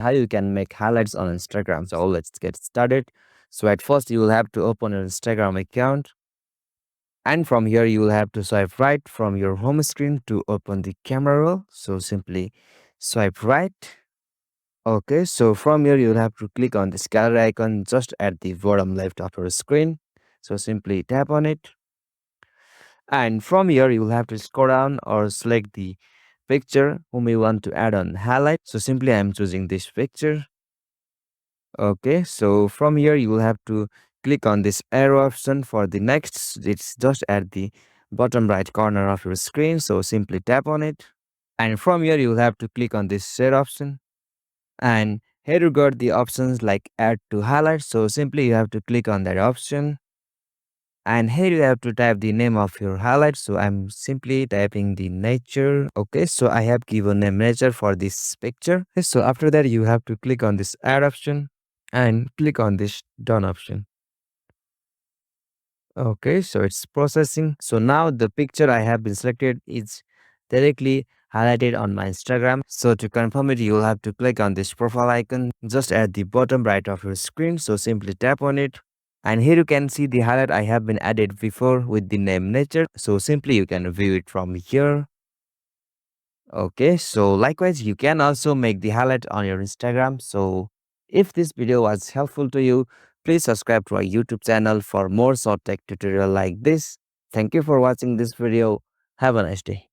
how you can make highlights on Instagram. So let's get started. So at first you will have to open your Instagram account, and from here you will have to swipe right from your home screen to open the camera roll. So simply swipe right. Okay, so from here you'll have to click on this gallery icon just at the bottom left of your screen. So simply tap on it, and from here you will have to scroll down or select the picture whom you want to add on highlight. So simply I'm choosing this picture. Okay, so from here you will have to click on this arrow option for the next. It's just at the bottom right corner of your screen. So simply tap on it. And from here you will have to click on this share option. And here you got the options like add to highlight. So simply you have to click on that option. And here you have to type the name of your highlight. So I'm simply typing the nature. Okay, so I have given name nature for this picture. Okay, so after that you have to click on this add option and click on this done option. Okay, so it's processing. So now the picture I have been selected is directly highlighted on my Instagram. So to confirm it, you'll have to click on this profile icon just at the bottom right of your screen. So simply tap on it. And here you can see the highlight I have been added before with the name nature. So simply you can view it from here. Okay, so likewise, you can also make the highlight on your Instagram. So if this video was helpful to you, please subscribe to our YouTube channel for more short tech tutorial like this. Thank you for watching this video. Have a nice day.